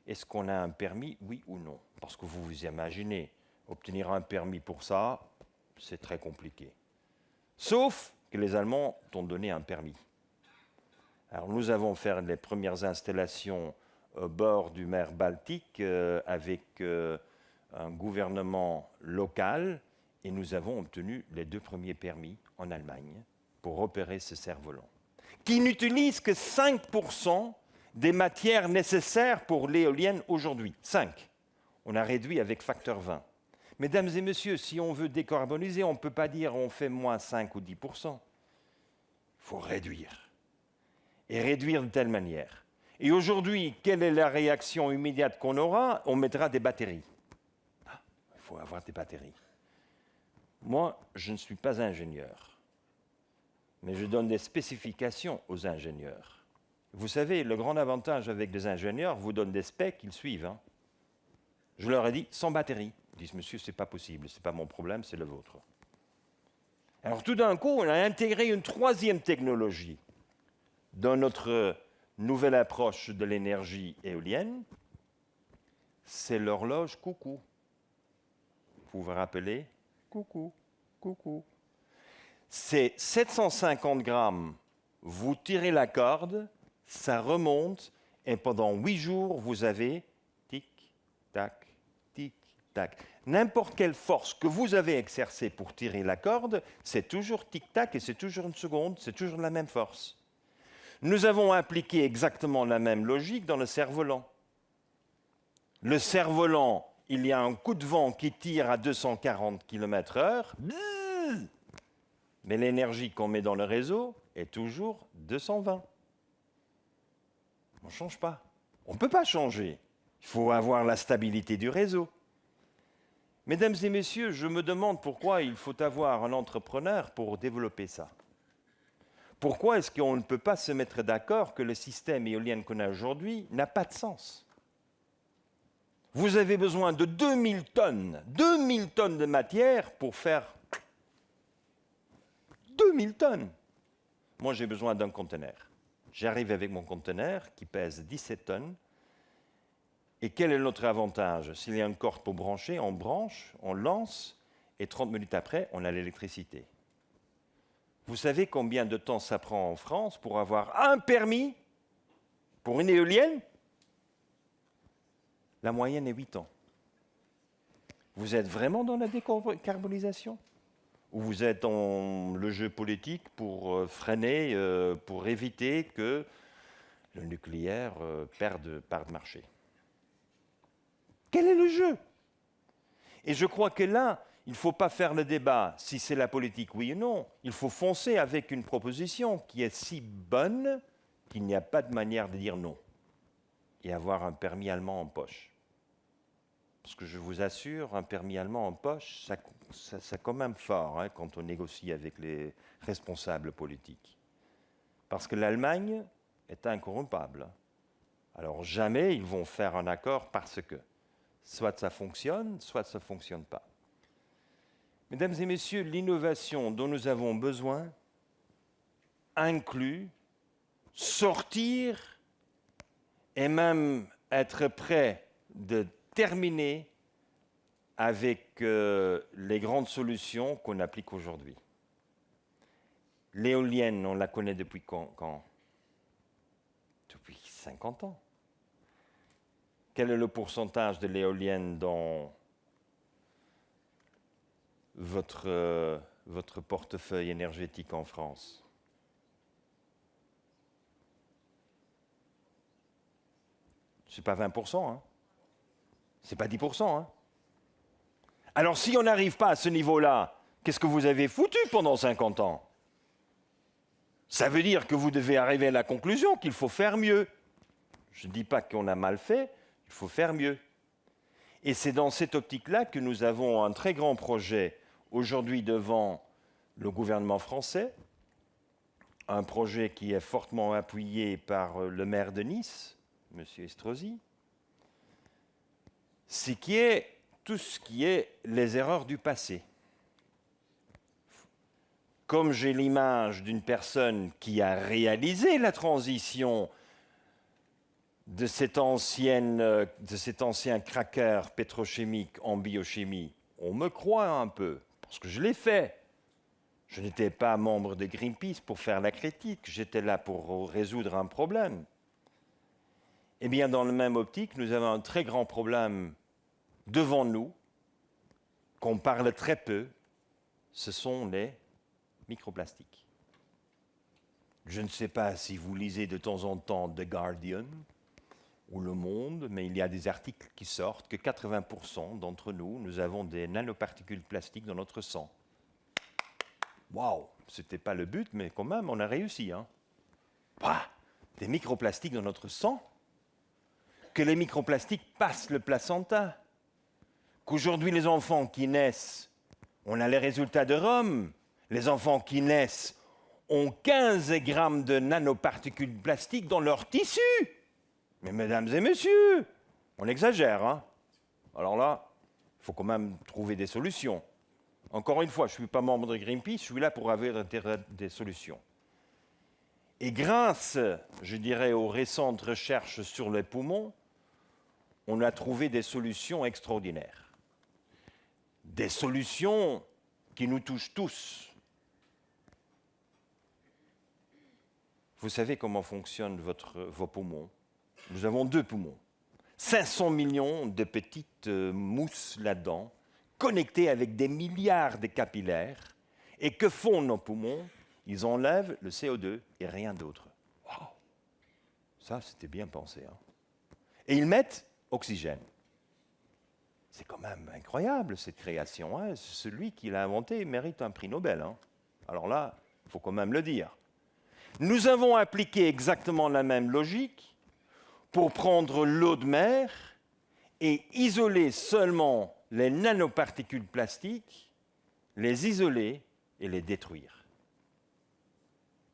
Est-ce qu'on a un permis, oui ou non? Parce que vous vous imaginez, obtenir un permis pour ça, c'est très compliqué. Sauf que les Allemands t'ont donné un permis. Alors nous avons fait les premières installations au bord du mer Baltique avec un gouvernement local et nous avons obtenu les 2 premiers permis en Allemagne pour opérer ce cerf-volant, qui n'utilise que 5% des matières nécessaires pour l'éolienne aujourd'hui. 5. On a réduit avec facteur 20. Mesdames et messieurs, si on veut décarboniser, on ne peut pas dire on fait moins 5 ou 10%. Il faut réduire. Et réduire de telle manière. Et aujourd'hui, quelle est la réaction immédiate qu'on aura? On mettra des batteries. Il faut avoir des batteries. Moi, je ne suis pas ingénieur, mais je donne des spécifications aux ingénieurs. Vous savez, le grand avantage avec des ingénieurs, vous donnent des specs, ils suivent. Hein. Je leur ai dit, sans batterie. Ils disent, monsieur, ce n'est pas possible, ce n'est pas mon problème, c'est le vôtre. Alors tout d'un coup, on a intégré une 3e technologie dans notre nouvelle approche de l'énergie éolienne, c'est l'horloge coucou. Vous vous rappelez? Coucou, coucou. C'est 750 grammes, vous tirez la corde, ça remonte, et pendant 8 jours, vous avez tic-tac, tic-tac. N'importe quelle force que vous avez exercée pour tirer la corde, c'est toujours tic-tac et c'est toujours une seconde, c'est toujours la même force. Nous avons appliqué exactement la même logique dans le cerf-volant. Le cerf-volant, il y a un coup de vent qui tire à 240 km/h, mais l'énergie qu'on met dans le réseau est toujours 220. On ne change pas. On ne peut pas changer. Il faut avoir la stabilité du réseau. Mesdames et messieurs, je me demande pourquoi il faut avoir un entrepreneur pour développer ça. Pourquoi est-ce qu'on ne peut pas se mettre d'accord que le système éolien qu'on a aujourd'hui n'a pas de sens? Vous avez besoin de 2000 tonnes de matière pour faire 2000 tonnes. Moi, j'ai besoin d'un conteneur. J'arrive avec mon conteneur qui pèse 17 tonnes. Et quel est notre avantage? S'il y a une corde pour brancher, on branche, on lance, et 30 minutes après, on a l'électricité. Vous savez combien de temps ça prend en France pour avoir un permis pour une éolienne? La moyenne est 8 ans. Vous êtes vraiment dans la décarbonisation? Ou vous êtes dans le jeu politique pour freiner, pour éviter que le nucléaire perde part de marché? Quel est le jeu? Et je crois que là, il ne faut pas faire le débat si c'est la politique, oui ou non. Il faut foncer avec une proposition qui est si bonne qu'il n'y a pas de manière de dire non et avoir un permis allemand en poche. Parce que je vous assure, un permis allemand en poche, ça quand même fort hein, quand on négocie avec les responsables politiques. Parce que l'Allemagne est incorrompable. Alors jamais ils vont faire un accord parce que soit ça fonctionne, soit ça ne fonctionne pas. Mesdames et messieurs, l'innovation dont nous avons besoin inclut sortir et même être prêt de terminer avec les grandes solutions qu'on applique aujourd'hui. L'éolienne, on la connaît depuis quand? Depuis 50 ans. Quel est le pourcentage de l'éolienne dans votre portefeuille énergétique en France? Ce n'est pas 20%, hein. Ce n'est pas 10%. Hein. Alors si on n'arrive pas à ce niveau-là, qu'est-ce que vous avez foutu pendant 50 ans? Ça veut dire que vous devez arriver à la conclusion qu'il faut faire mieux. Je ne dis pas qu'on a mal fait, il faut faire mieux. Et c'est dans cette optique-là que nous avons un très grand projet aujourd'hui devant le gouvernement français, un projet qui est fortement appuyé par le maire de Nice, M. Estrosi, c'est qui est tout ce qui est les erreurs du passé. Comme j'ai l'image d'une personne qui a réalisé la transition de cet ancien cracker pétrochimique en biochimie, on me croit un peu, parce que je l'ai fait. Je n'étais pas membre de Greenpeace pour faire la critique, j'étais là pour résoudre un problème. Eh bien, dans la même optique, nous avons un très grand problème devant nous, qu'on parle très peu, ce sont les microplastiques. Je ne sais pas si vous lisez de temps en temps The Guardian ou Le Monde, mais il y a des articles qui sortent que 80% d'entre nous, nous avons des nanoparticules plastiques dans notre sang. Waouh, ce n'était pas le but, mais quand même, on a réussi. Hein. Bah, des microplastiques dans notre sang, que les microplastiques passent le placenta, qu'aujourd'hui les enfants qui naissent, on a les résultats de Rome, les enfants qui naissent ont 15 grammes de nanoparticules plastiques dans leur tissu. Mais mesdames et messieurs, on exagère. Hein. Alors là, il faut quand même trouver des solutions. Encore une fois, je ne suis pas membre de Greenpeace, je suis là pour avoir des solutions. Et grâce, je dirais, aux récentes recherches sur les poumons, on a trouvé des solutions extraordinaires. Des solutions qui nous touchent tous. Vous savez comment fonctionnent vos poumons? Nous avons 2 poumons. 500 millions de petites mousses là-dedans, connectées avec des milliards de capillaires. Et que font nos poumons? Ils enlèvent le CO2 et rien d'autre. Wow. Ça, c'était bien pensé. Hein. Et ils mettent oxygène. C'est quand même incroyable, cette création. Hein. Celui qui l'a inventé mérite un prix Nobel. Hein. Alors là, il faut quand même le dire. Nous avons appliqué exactement la même logique pour prendre l'eau de mer et isoler seulement les nanoparticules plastiques, les isoler et les détruire.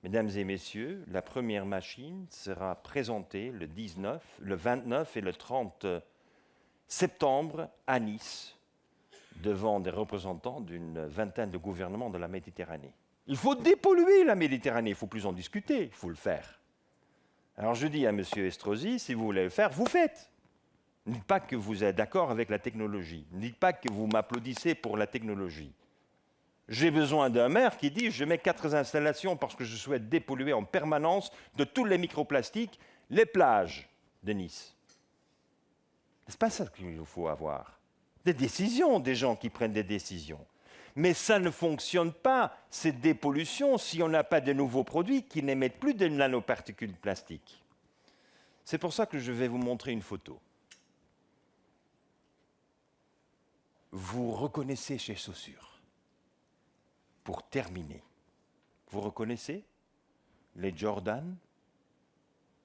Mesdames et messieurs, la première machine sera présentée le 29 et le 30 septembre à Nice, devant des représentants d'une vingtaine de gouvernements de la Méditerranée. Il faut dépolluer la Méditerranée, il ne faut plus en discuter, il faut le faire. Alors je dis à M. Estrosi, si vous voulez le faire, vous faites. Ne dites pas que vous êtes d'accord avec la technologie, ne dites pas que vous m'applaudissez pour la technologie. J'ai besoin d'un maire qui dit « je mets 4 installations parce que je souhaite dépolluer en permanence de tous les microplastiques les plages de Nice ». C'est pas ça qu'il nous faut avoir. Des décisions, des gens qui prennent des décisions. Mais ça ne fonctionne pas, cette dépollution, si on n'a pas de nouveaux produits qui n'émettent plus de nanoparticules plastiques. C'est pour ça que je vais vous montrer une photo. Vous reconnaissez chez Saussure. Pour terminer, vous reconnaissez les Jordan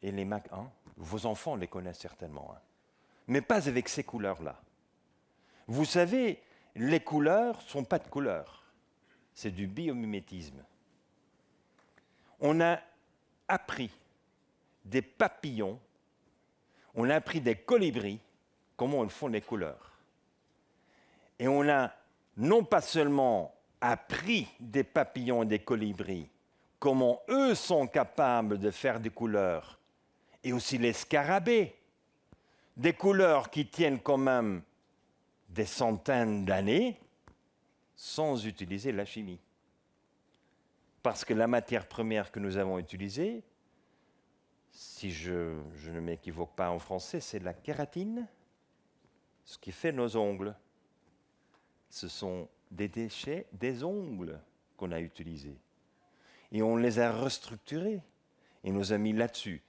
et les Mach 1? Vos enfants les connaissent certainement, hein. Mais pas avec ces couleurs-là. Vous savez, les couleurs ne sont pas de couleurs, c'est du biomimétisme. On a appris des papillons, on a appris des colibris, comment ils font les couleurs. Et on a non pas seulement appris des papillons et des colibris, comment eux sont capables de faire des couleurs, et aussi les scarabées, des couleurs qui tiennent quand même des centaines d'années sans utiliser la chimie. Parce que la matière première que nous avons utilisée, si je ne m'équivoque pas en français, c'est la kératine, ce qui fait nos ongles. Ce sont des déchets des ongles qu'on a utilisés. Et on les a restructurés et nous a mis là-dessus.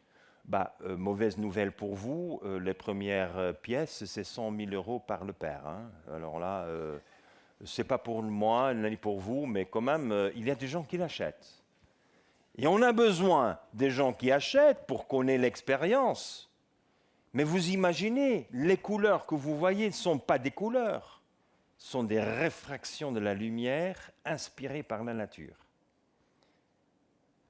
Mauvaise nouvelle pour vous, les premières pièces, c'est 100 000 € par le paire. Hein. Alors là, ce n'est pas pour moi, ni pour vous, mais quand même, il y a des gens qui l'achètent. Et on a besoin des gens qui achètent pour qu'on ait l'expérience. Mais vous imaginez, les couleurs que vous voyez ne sont pas des couleurs, sont des réfractions de la lumière inspirées par la nature.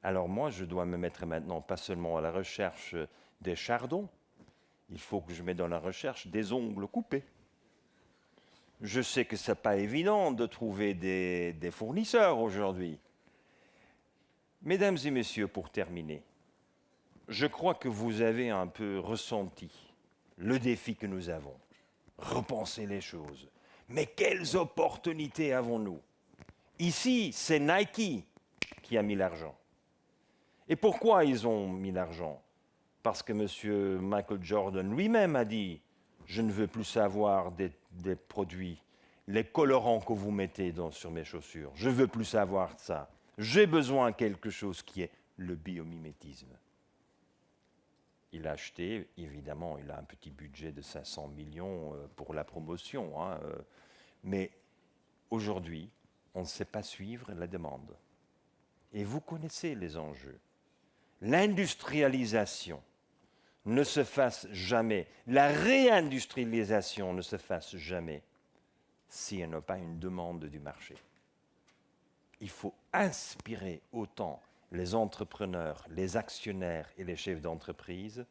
Alors moi, je dois me mettre maintenant pas seulement à la recherche des chardons, il faut que je mette dans la recherche des ongles coupés. Je sais que ce n'est pas évident de trouver des fournisseurs aujourd'hui. Mesdames et messieurs, pour terminer, je crois que vous avez un peu ressenti le défi que nous avons. Repenser les choses. Mais quelles opportunités avons-nous? Ici, c'est Nike qui a mis l'argent. Et pourquoi ils ont mis l'argent? Parce que M. Michael Jordan lui-même a dit « Je ne veux plus savoir des produits, les colorants que vous mettez sur mes chaussures. Je ne veux plus savoir de ça. J'ai besoin de quelque chose qui est le biomimétisme. » Il a acheté, évidemment, il a un petit budget de 500 millions pour la promotion. Hein, mais aujourd'hui, on ne sait pas suivre la demande. Et vous connaissez les enjeux. L'industrialisation ne se fasse jamais, la réindustrialisation ne se fasse jamais si elle n'a pas une demande du marché. Il faut inspirer autant les entrepreneurs, les actionnaires et les chefs d'entreprise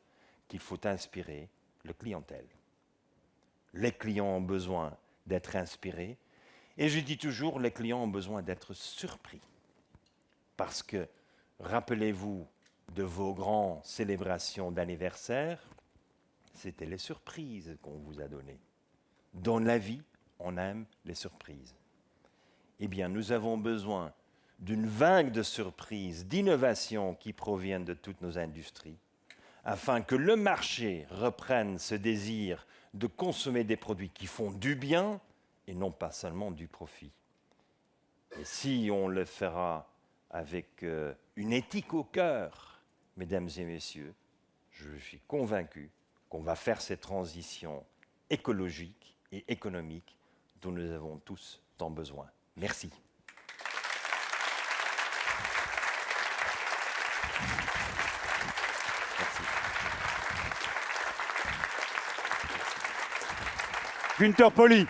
qu'il faut inspirer le clientèle. Les clients ont besoin d'être inspirés et je dis toujours, les clients ont besoin d'être surpris. Parce que, rappelez-vous, de vos grandes célébrations d'anniversaire, c'était les surprises qu'on vous a données. Dans la vie, on aime les surprises. Eh bien, nous avons besoin d'une vague de surprises, d'innovations qui proviennent de toutes nos industries, afin que le marché reprenne ce désir de consommer des produits qui font du bien et non pas seulement du profit. Et si on le fera avec une éthique au cœur, mesdames et messieurs, je suis convaincu qu'on va faire cette transition écologique et économique dont nous avons tous tant besoin. Merci. Merci. Günther Pauli.